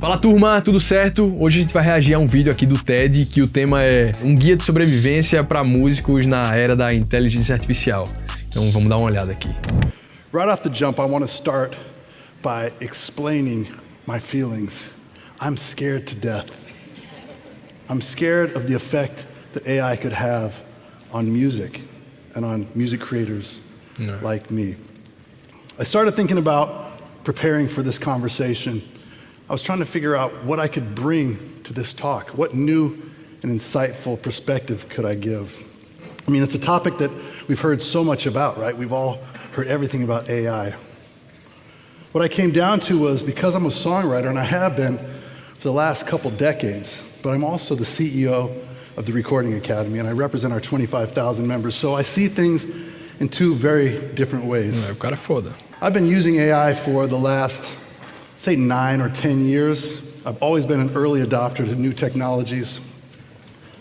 Fala turma, tudo certo? Hoje a gente vai reagir a um vídeo aqui do TED que o tema é um guia de sobrevivência para músicos na era da inteligência artificial. Então vamos dar uma olhada aqui. Right off the jump, I want to start by explaining my feelings. I'm scared to death. I'm scared of the effect that AI could have on music and on music creators like me. I started thinking about preparing for this conversation. I was trying to figure out what I could bring to this talk. What new and insightful perspective could I give? I mean, it's a topic that we've heard so much about, right? We've all heard everything about AI. What I came down to was, because I'm a songwriter, and I have been for the last couple decades, but I'm also the CEO of the Recording Academy, and I represent our 25,000 members, so I see things in two very different ways. É, o cara é foda. I've been using AI for the last, say, 9 or 10 years. I've always been an early adopter to new technologies.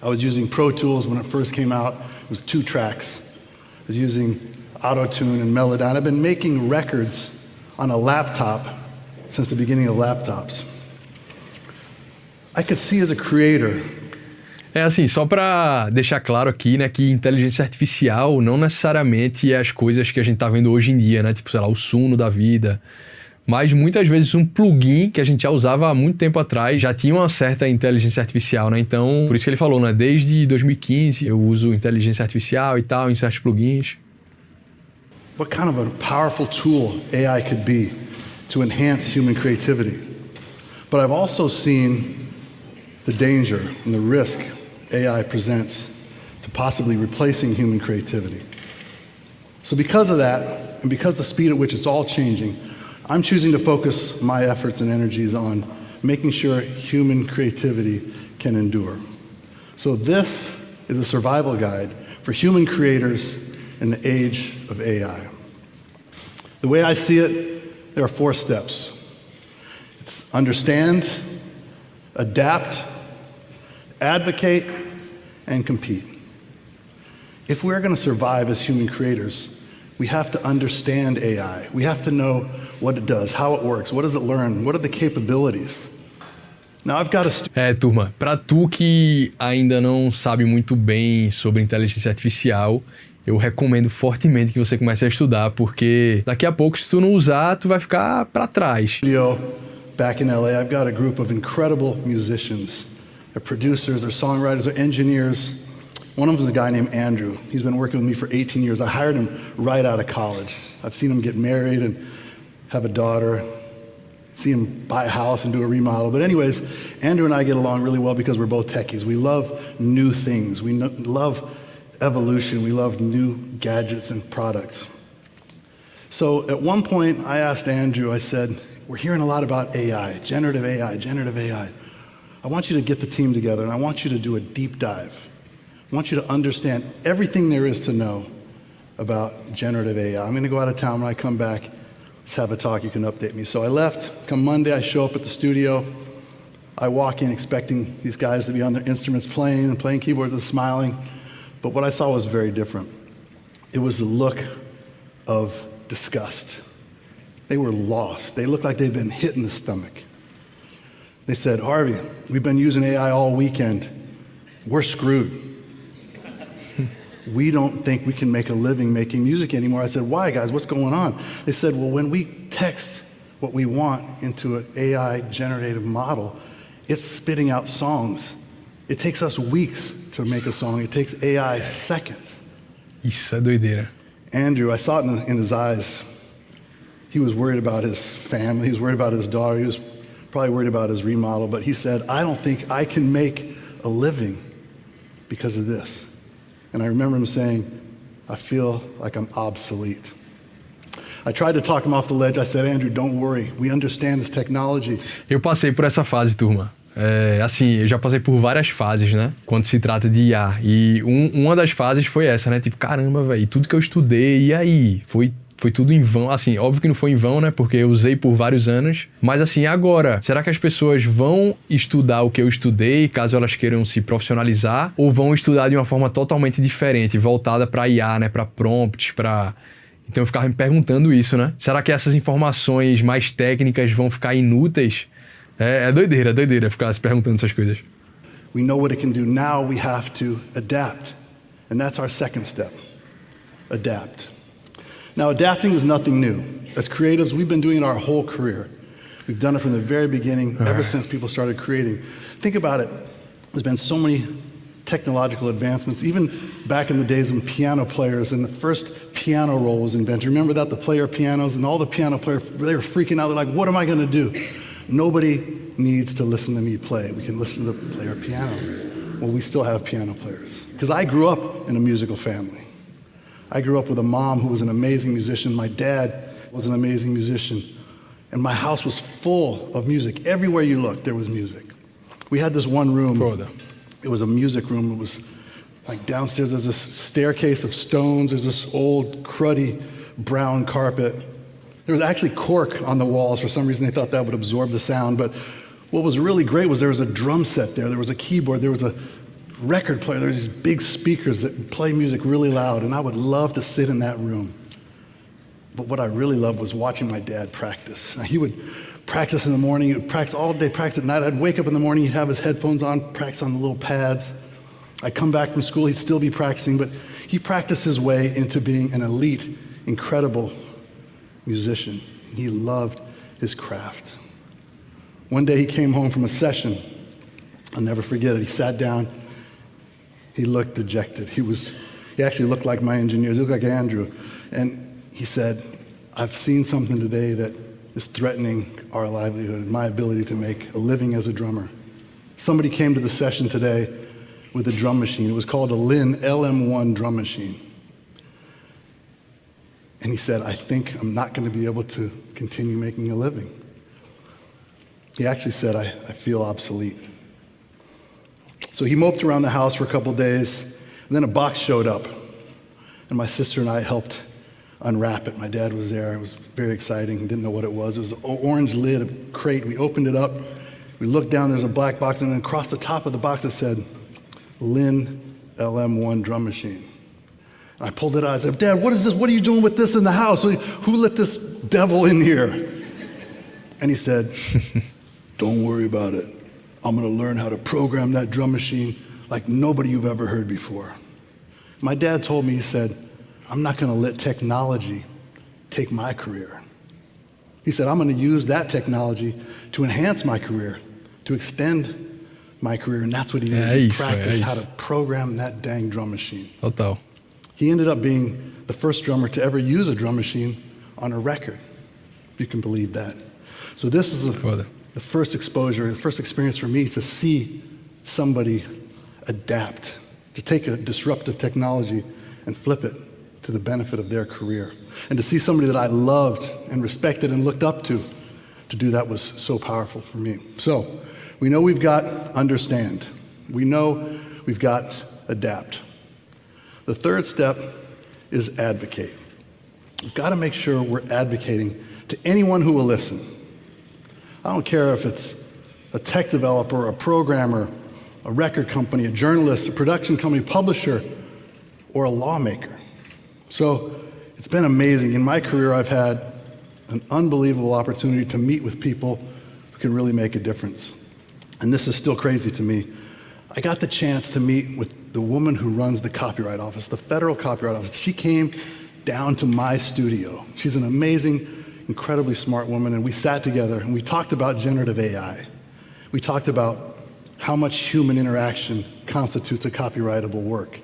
I was using Pro Tools when it first came out. It was 2 tracks. I was using Auto-Tune and Melodyne. I've been making records on a laptop since the beginning of laptops. I could see as a creator. É assim, só pra deixar claro aqui, né, que inteligência artificial não necessariamente é as coisas que a gente tá vendo hoje em dia, né, tipo, sei lá, o Suno da vida. Mas muitas vezes um plugin que a gente já usava há muito tempo atrás já tinha uma certa inteligência artificial, né? Então, por isso que ele falou, né? Desde 2015 eu uso inteligência artificial e tal em certos plugins. What kind of a powerful tool AI could be to enhance human creativity. But I've also seen the danger and the risk AI presents to possibly replacing human creativity. So because of that, and because of the speed at which it's all changing, I'm choosing to focus my efforts and energies on making sure human creativity can endure. So this is a survival guide for human creators in the age of AI. The way I see it, there are 4 steps. It's understand, adapt, advocate, and compete. If we're going to survive as human creators, we have to understand AI. We have to know what it does, how it works, what does it learn, what are the capabilities. Now I've got a turma, pra tu que ainda não sabe muito bem sobre inteligência artificial, eu recomendo fortemente que você comece a estudar, porque daqui a pouco, se tu não usar, tu vai ficar pra trás. Back in LA, I've got a group of incredible musicians. They're producers, they're songwriters, they're engineers. One of them is a guy named Andrew. He's been working with me for 18 years. I hired him right out of college. I've seen him get married and have a daughter, see him buy a house and do a remodel. But anyways, Andrew and I get along really well because we're both techies. We love new things. We love evolution. We love new gadgets and products. So at one point, I asked Andrew, I said, we're hearing a lot about AI, generative AI, generative AI. I want you to get the team together and I want you to do a deep dive. I want you to understand everything there is to know about generative AI. I'm going to go out of town. When I come back, let's have a talk. You can update me. So I left. Come Monday, I show up at the studio. I walk in expecting these guys to be on their instruments playing keyboards and smiling. But what I saw was very different. It was the look of disgust. They were lost. They looked like they'd been hit in the stomach. They said, Harvey, we've been using AI all weekend. We're screwed. We don't think we can make a living making music anymore. I said, why, guys? What's going on? They said, well, when we text what we want into an AI generative model, it's spitting out songs. It takes us weeks to make a song. It takes AI seconds. Isso é doideira. Andrew, I saw it in his eyes. He was worried about his family. He was worried about his daughter. He was probably worried about his remodel. But he said, I don't think I can make a living because of this. And I remember him saying, I feel like I'm obsolete. I tried to talk him off the ledge. I said, Andrew, don't worry. We understand this technology. Eu passei por essa fase, turma. Assim, eu já passei por várias fases, né? Quando se trata de IA. E uma das fases foi essa, né? Tipo, caramba, velho, tudo que eu estudei, e aí? Foi tudo em vão. Assim, óbvio que não foi em vão, né? Porque eu usei por vários anos. Mas assim, agora, será que as pessoas vão estudar o que eu estudei, caso elas queiram se profissionalizar? Ou vão estudar de uma forma totalmente diferente, voltada para IA, né? Para prompts, para... Então eu ficava me perguntando isso, né? Será que essas informações mais técnicas vão ficar inúteis É doideira ficar se perguntando essas coisas. We know what it can do. Now we have to adapt. And that's our second step. Adapt. Now, adapting is nothing new. As creatives, we've been doing it our whole career. We've done it from the very beginning, ever since people started creating. Think about it. There's been so many technological advancements, even back in the days when piano players and the first piano roll was invented. Remember that, the player pianos, and all the piano players, they were freaking out. They're like, what am I gonna do? Nobody needs to listen to me play. We can listen to the player piano. Well, we still have piano players. Because I grew up in a musical family. I grew up with a mom who was an amazing musician. My dad was an amazing musician. And my house was full of music. Everywhere you looked, there was music. We had this one room. It was a music room. It was like downstairs, there's this staircase of stones. There's this old, cruddy, brown carpet. There was actually cork on the walls. For some reason, they thought that would absorb the sound. But what was really great was there was a drum set there. There was a keyboard. There was a record player. There was these big speakers that play music really loud. And I would love to sit in that room. But what I really loved was watching my dad practice. Now, he would practice in the morning. He would practice all day, practice at night. I'd wake up in the morning. He'd have his headphones on, practice on the little pads. I'd come back from school. He'd still be practicing. But he practiced his way into being an elite, incredible musician. He loved his craft. One day he came home from a session. I'll never forget it. He sat down. He looked dejected. He actually looked like my engineers. He looked like Andrew. And he said, I've seen something today that is threatening our livelihood and my ability to make a living as a drummer. Somebody came to the session today with a drum machine. It was called a Linn LM1 drum machine. And he said, I think I'm not going to be able to continue making a living. He actually said, I feel obsolete. So he moped around the house for a couple days, and then a box showed up. And my sister and I helped unwrap it. My dad was there. It was very exciting. He didn't know what it was. It was an orange lid, a crate. We opened it up. We looked down. There's a black box, and then across the top of the box it said, Linn LM1 drum machine. And I pulled it out. I said, Dad, what is this? What are you doing with this in the house? Who let this devil in here? And he said, don't worry about it. I'm going to learn how to program that drum machine like nobody you've ever heard before. My dad told me, he said, I'm not going to let technology take my career. He said, I'm going to use that technology to enhance my career, to extend my career, and that's what he did. He practiced how to program that dang drum machine. Total. He ended up being the first drummer to ever use a drum machine on a record, if you can believe that. So this is the first exposure, the first experience for me to see somebody adapt, to take a disruptive technology and flip it to the benefit of their career. And to see somebody that I loved and respected and looked up to do that was so powerful for me. So we know we've got understand. We know we've got adapt. The third step is advocate. We've got to make sure we're advocating to anyone who will listen. I don't care if it's a tech developer, a programmer, a record company, a journalist, a production company, publisher, or a lawmaker. So it's been amazing. In my career, I've had an unbelievable opportunity to meet with people who can really make a difference. And this is still crazy to me. I got the chance to meet with the woman who runs the Copyright Office, the Federal Copyright Office. She came down to my studio. She's an amazing, incredibly smart woman, and we sat together and we talked about generative AI. We talked about how much human interaction constitutes a copyrightable work.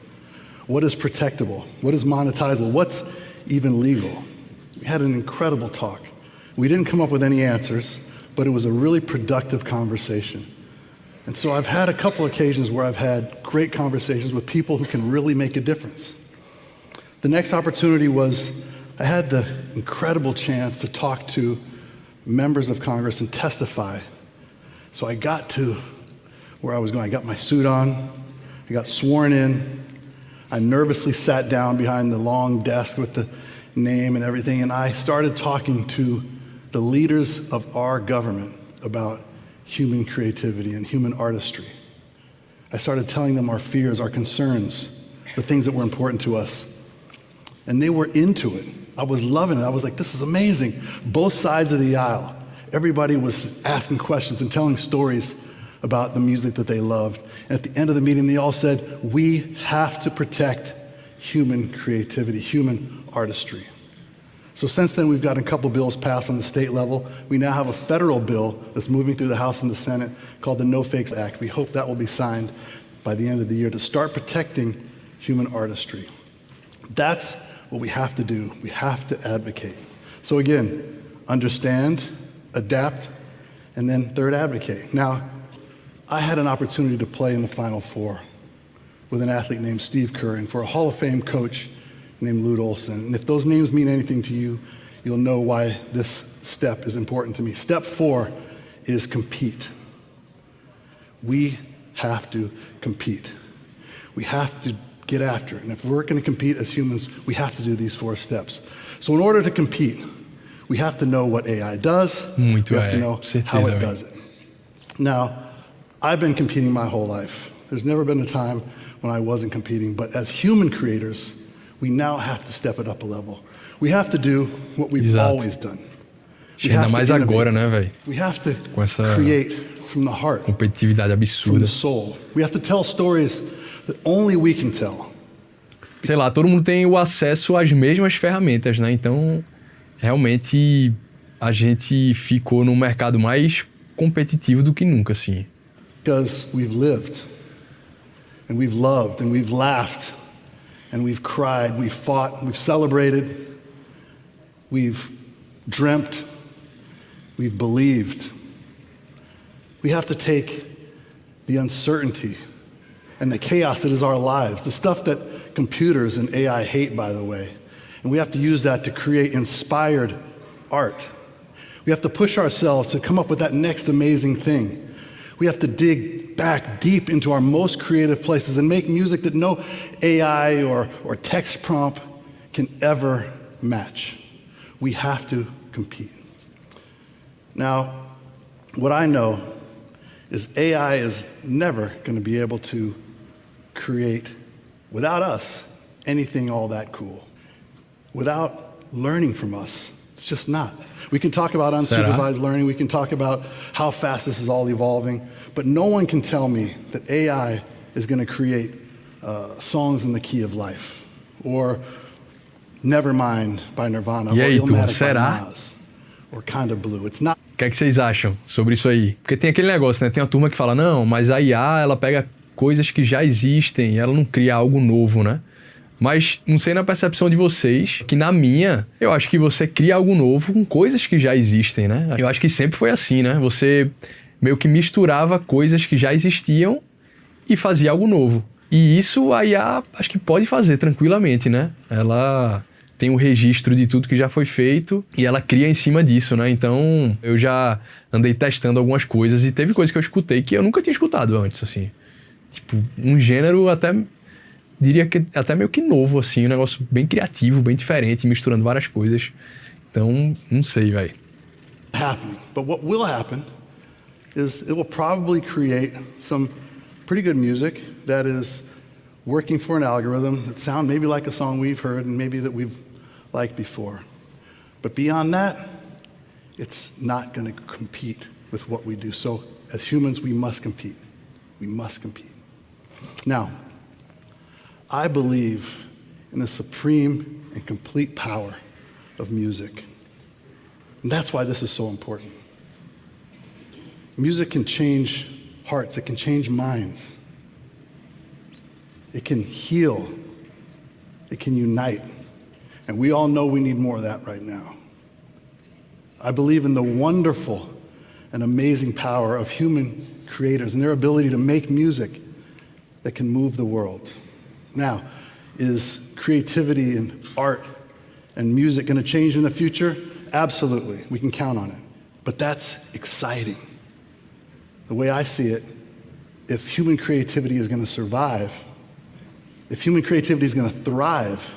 What is protectable? What is monetizable? What's even legal? We had an incredible talk. We didn't come up with any answers, but it was a really productive conversation. And so I've had a couple occasions where I've had great conversations with people who can really make a difference. The next opportunity was I had the incredible chance to talk to members of Congress and testify. So I got to where I was going. I got my suit on, I got sworn in, I nervously sat down behind the long desk with the name and everything, and I started talking to the leaders of our government about human creativity and human artistry. I started telling them our fears, our concerns, the things that were important to us. And they were into it. I was loving it. I was like, this is amazing. Both sides of the aisle, everybody was asking questions and telling stories about the music that they loved. And at the end of the meeting, they all said, we have to protect human creativity, human artistry. So since then, we've gotten a couple bills passed on the state level. We now have a federal bill that's moving through the House and the Senate called the No Fakes Act. We hope that will be signed by the end of the year to start protecting human artistry. That's what we have to do. We have to advocate. So again, understand, adapt, and then third, advocate. Now, I had an opportunity to play in the Final Four with an athlete named Steve Kerr and for a Hall of Fame coach named Lute Olson. And if those names mean anything to you, you'll know why this step is important to me. Step 4 is compete. We have to compete. We have to get after it. And if we're going to compete as humans, we have to do these 4 steps. So in order to compete, we have to know what AI does. We have to know how it does it. Now, I've been competing my whole life. There's never been a time when I wasn't competing, but as human creators, we now have to step it up a level. We have to do what we've always done. Ainda mais agora, né, velho? We have to Com essa create from the heart, competitividade from absurda. the soul. We have to tell stories that only we can tell. Sei lá, todo mundo tem o acesso às mesmas ferramentas, né? Então, realmente, a gente ficou num mercado mais competitivo do que nunca, assim. Because we've lived, and we've loved, and we've laughed, and we've cried, we've fought, we've celebrated, we've dreamt, we've believed. We have to take the uncertainty and the chaos that is our lives, the stuff that computers and AI hate, by the way, and we have to use that to create inspired art. We have to push ourselves to come up with that next amazing thing. We have to dig back deep into our most creative places and make music that no AI or text prompt can ever match. We have to compete. Now, what I know is AI is never going to be able to create, without us, anything all that cool. Without learning from us, it's just not. We can talk about unsupervised learning, we can talk about how fast this is all evolving, but no one can tell me that AI is going to create songs in the key of life, or Nevermind by Nirvana, or Illmatic by Nas, or Kinda Blue. It's not. O que é que vocês acham sobre isso aí? Porque tem aquele negócio, né? Tem uma turma que fala, não, mas a IA, ela pega coisas que já existem, ela não cria algo novo, né? Mas não sei na percepção de vocês, que na minha, eu acho que você cria algo novo com coisas que já existem, né? Eu acho que sempre foi assim, né? Você meio que misturava coisas que já existiam e fazia algo novo. E isso a IA acho que pode fazer tranquilamente, né? Ela tem um registro de tudo que já foi feito e ela cria em cima disso, né? Então, eu já andei testando algumas coisas e teve coisas que eu escutei que eu nunca tinha escutado antes, assim. Tipo, um gênero até, diria que até meio que novo, assim, um negócio bem criativo, bem diferente, misturando várias coisas. Então, não sei, velho. Happening. But what will happen is it will probably create some pretty good music that is working for an algorithm that sound maybe like a song we've heard and maybe that we've liked before. But beyond that, it's not going to compete with what we do. So as humans, we must compete. We must compete. Now, I believe in the supreme and complete power of music. And that's why this is so important. Music can change hearts, it can change minds. It can heal, it can unite. And we all know we need more of that right now. I believe in the wonderful and amazing power of human creators and their ability to make music that can move the world. Now, is creativity and art and music going to change in the future? Absolutely, we can count on it. But that's exciting. The way I see it, if human creativity is going to survive, if human creativity is going to thrive,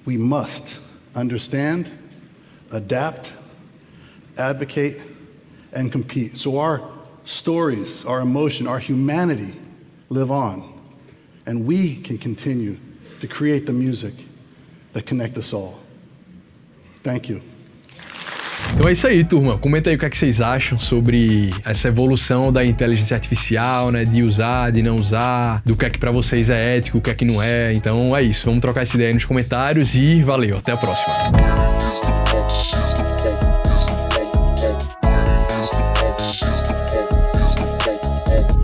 we must understand, adapt, advocate, and compete. So our stories, our emotion, our humanity live on, and we can continue to create the music that connect us all. Thank you. Então é isso aí, turma. Comenta aí o que é que vocês acham sobre essa evolução da inteligência artificial, né? De usar, de não usar, do que é que pra vocês é ético, o que é que não é. Então é isso. Vamos trocar essa ideia aí nos comentários e valeu. Até a próxima.